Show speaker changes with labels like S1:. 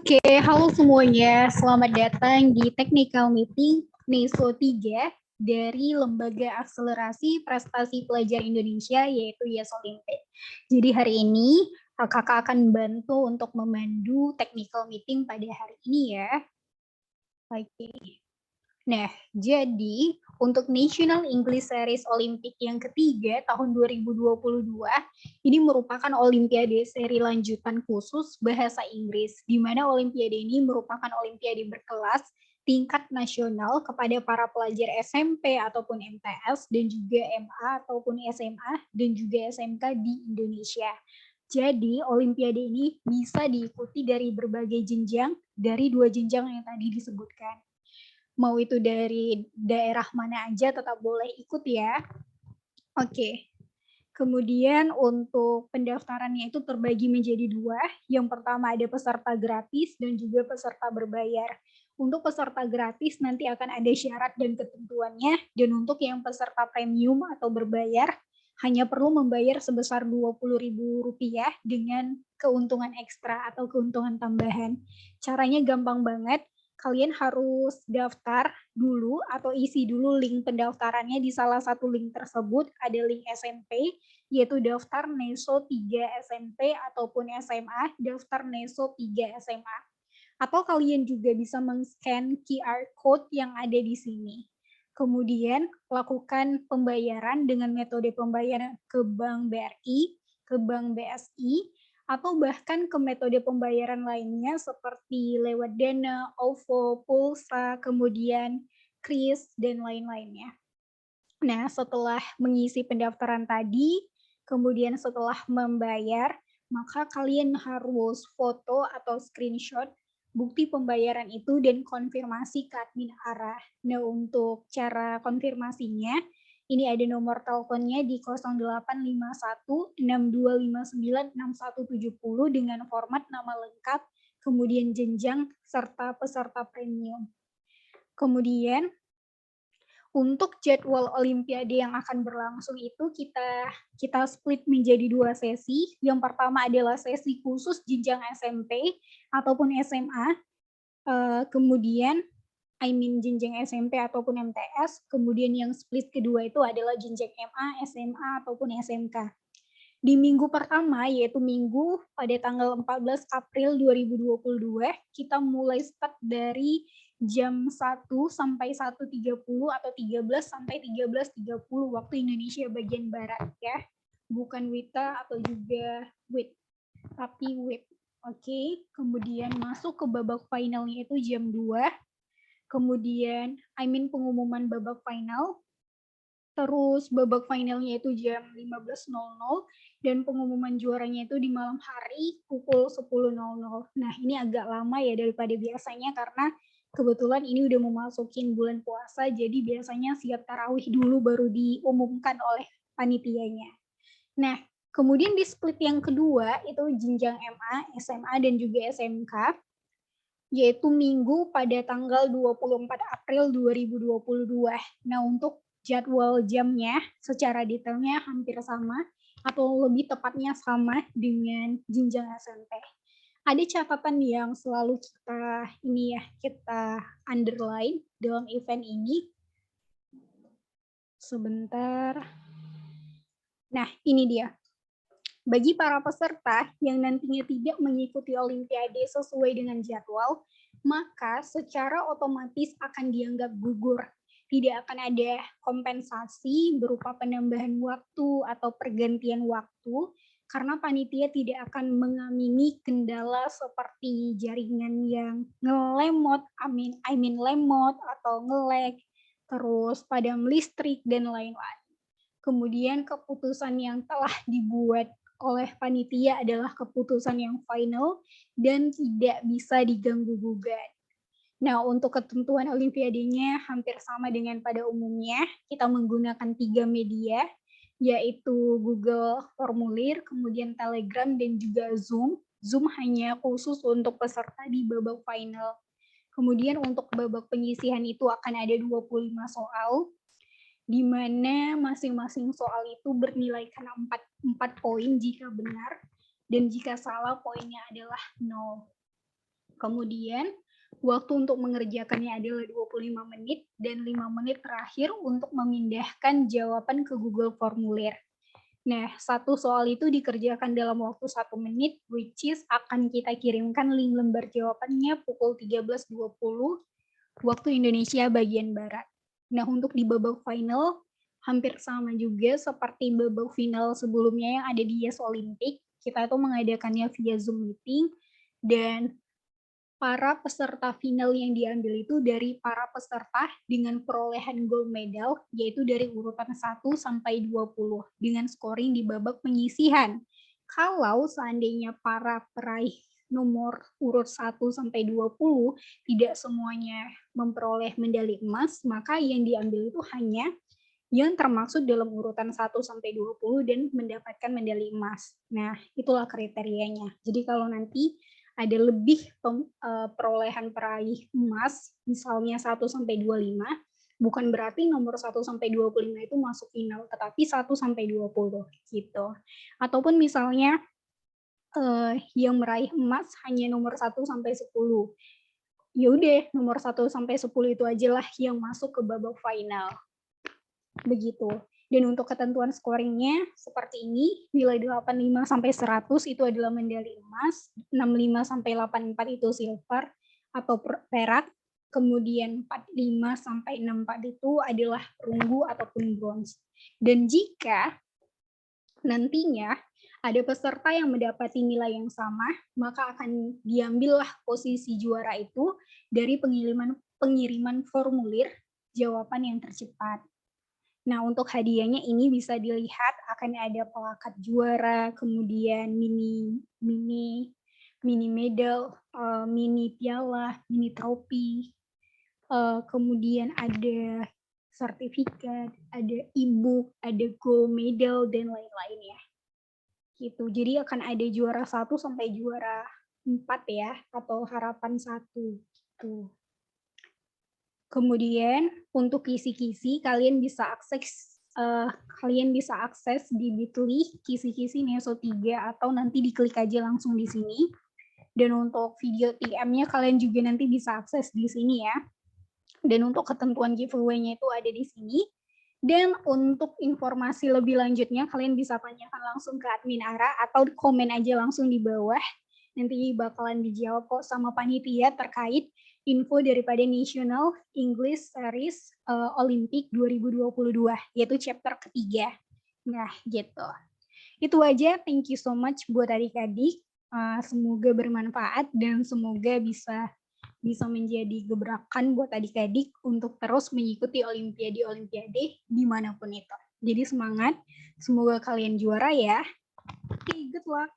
S1: Oke, halo semuanya. Selamat datang di Technical Meeting NESO 3 dari Lembaga Akselerasi Prestasi Pelajar Indonesia, yaitu YES Olympic. Jadi hari ini kakak akan membantu untuk memandu technical meeting pada hari ini ya. Oke. Nah, jadi untuk National English Series Olympic yang ketiga tahun 2022, ini merupakan olimpiade seri lanjutan khusus bahasa Inggris, di mana olimpiade ini merupakan olimpiade berkelas tingkat nasional kepada para pelajar SMP ataupun MTS dan juga MA ataupun SMA dan juga SMK di Indonesia. Jadi, olimpiade ini bisa diikuti dari berbagai jenjang dari 2 jenjang yang tadi disebutkan. Mau itu dari daerah mana aja tetap boleh ikut ya. Oke. Kemudian untuk pendaftarannya itu terbagi menjadi 2. Yang pertama ada peserta gratis dan juga peserta berbayar. Untuk peserta gratis nanti akan ada syarat dan ketentuannya, dan untuk yang peserta premium atau berbayar hanya perlu membayar sebesar Rp20.000 dengan keuntungan ekstra atau keuntungan tambahan. Caranya gampang banget. Kalian harus daftar dulu atau isi dulu link pendaftarannya di salah satu link tersebut. Ada link SMP, yaitu daftar NESO 3 SMP ataupun SMA, daftar NESO 3 SMA. Atau kalian juga bisa men-scan QR code yang ada di sini. Kemudian lakukan pembayaran dengan metode pembayaran ke Bank BRI, ke Bank BSI, atau bahkan ke metode pembayaran lainnya seperti lewat Dana, OVO, Pulsa, kemudian Kris, dan lain-lainnya. Nah, setelah mengisi pendaftaran tadi, kemudian setelah membayar, maka kalian harus foto atau screenshot bukti pembayaran itu dan konfirmasi ke admin arah. Nah, untuk cara konfirmasinya, ini ada nomor teleponnya di 0851-6259-6170 dengan format nama lengkap, kemudian jenjang, serta peserta premium. Kemudian, untuk jadwal Olimpiade yang akan berlangsung itu kita split menjadi 2 sesi. Yang pertama adalah sesi khusus jenjang SMP ataupun SMA. Kemudian jenjang SMP ataupun MTS. Kemudian yang split kedua itu adalah jenjang MA, SMA ataupun SMK. Di minggu pertama, yaitu minggu pada tanggal 14 April 2022, kita mulai start dari jam 1 sampai 1.30 atau 13 sampai 13.30 waktu Indonesia bagian Barat ya. Bukan WITA atau juga WIT, tapi WIT. Oke, kemudian masuk ke babak finalnya itu jam 2. Kemudian pengumuman babak final. Terus babak finalnya itu jam 15.00 dan pengumuman juaranya itu di malam hari pukul 10.00. Nah, ini agak lama ya daripada biasanya karena kebetulan ini udah memasukin bulan puasa, jadi biasanya siap tarawih dulu baru diumumkan oleh panitianya. Nah, kemudian di split yang kedua itu jenjang MA, SMA, dan juga SMK, yaitu minggu pada tanggal 24 April 2022. Nah, untuk jadwal jamnya secara detailnya hampir sama atau lebih tepatnya sama dengan jenjang SMP. Ada catatan yang selalu kita underline dalam event ini. Sebentar. Nah, ini dia. Bagi para peserta yang nantinya tidak mengikuti Olimpiade sesuai dengan jadwal, maka secara otomatis akan dianggap gugur. Tidak akan ada kompensasi berupa penambahan waktu atau pergantian waktu, karena panitia tidak akan mengamini kendala seperti jaringan yang lemot atau nge-lag, terus padam listrik, dan lain-lain. Kemudian keputusan yang telah dibuat oleh panitia adalah keputusan yang final dan tidak bisa diganggu-gugat. Nah, untuk ketentuan olimpiadenya hampir sama dengan pada umumnya. Kita menggunakan 3 media, yaitu Google Formulir, kemudian Telegram, dan juga Zoom. Zoom hanya khusus untuk peserta di babak final. Kemudian untuk babak penyisihan itu akan ada 25 soal, di mana masing-masing soal itu bernilaikan 4 poin jika benar, dan jika salah poinnya adalah 0. Kemudian waktu untuk mengerjakannya adalah 25 menit dan 5 menit terakhir untuk memindahkan jawaban ke Google Formulir. Nah, satu soal itu dikerjakan dalam waktu 1 menit, which is akan kita kirimkan link lembar jawabannya pukul 13.20 waktu Indonesia bagian Barat. Nah, untuk di babak final, hampir sama juga seperti babak final sebelumnya yang ada di Yes Olympic. Kita itu mengadakannya via Zoom meeting, dan para peserta final yang diambil itu dari para peserta dengan perolehan gold medal, yaitu dari urutan 1 sampai 20 dengan scoring di babak penyisihan. Kalau seandainya para peraih nomor urut 1 sampai 20 tidak semuanya memperoleh medali emas, maka yang diambil itu hanya yang termaksud dalam urutan 1 sampai 20 dan mendapatkan medali emas. Nah, itulah kriterianya. Jadi kalau nanti ada lebih perolehan peraih emas, misalnya 1 sampai 25, bukan berarti nomor 1 sampai 25 itu masuk final, tetapi 1 sampai 20 gitu. Ataupun misalnya yang meraih emas hanya nomor 1 sampai 10. Ya udah, nomor 1 sampai 10 itu aja lah yang masuk ke babak final. Begitu. Dan untuk ketentuan scoringnya seperti ini, nilai 85 sampai 100 itu adalah medali emas, 65 sampai 84 itu silver atau perak, kemudian 45 sampai 64 itu adalah perunggu ataupun bronze. Dan jika nantinya ada peserta yang mendapati nilai yang sama, maka akan diambillah posisi juara itu dari pengiriman formulir jawaban yang tercepat. Nah, untuk hadiahnya ini bisa dilihat akan ada plakat juara, kemudian mini medal, mini piala, mini trofi, kemudian ada sertifikat, ada e-book, ada gold medal, dan lain-lain ya. Gitu. Jadi akan ada juara 1 sampai juara 4 ya, atau harapan 1 gitu. Kemudian untuk kisi-kisi kalian bisa akses di Bitly kisi-kisi Neso 3 atau nanti diklik aja langsung di sini. Dan untuk video TM-nya kalian juga nanti bisa akses di sini ya. Dan untuk ketentuan giveaway-nya itu ada di sini. Dan untuk informasi lebih lanjutnya kalian bisa tanyakan langsung ke admin Ara atau komen aja langsung di bawah. Nanti bakalan dijawab kok sama panitia terkait info daripada National English Series Olympic 2022, yaitu chapter ketiga. Nah, gitu. Itu aja, thank you so much buat adik-adik. Semoga bermanfaat dan semoga bisa menjadi gebrakan buat adik-adik untuk terus mengikuti olimpiade dimanapun itu. Jadi semangat, semoga kalian juara ya. Okay, good luck.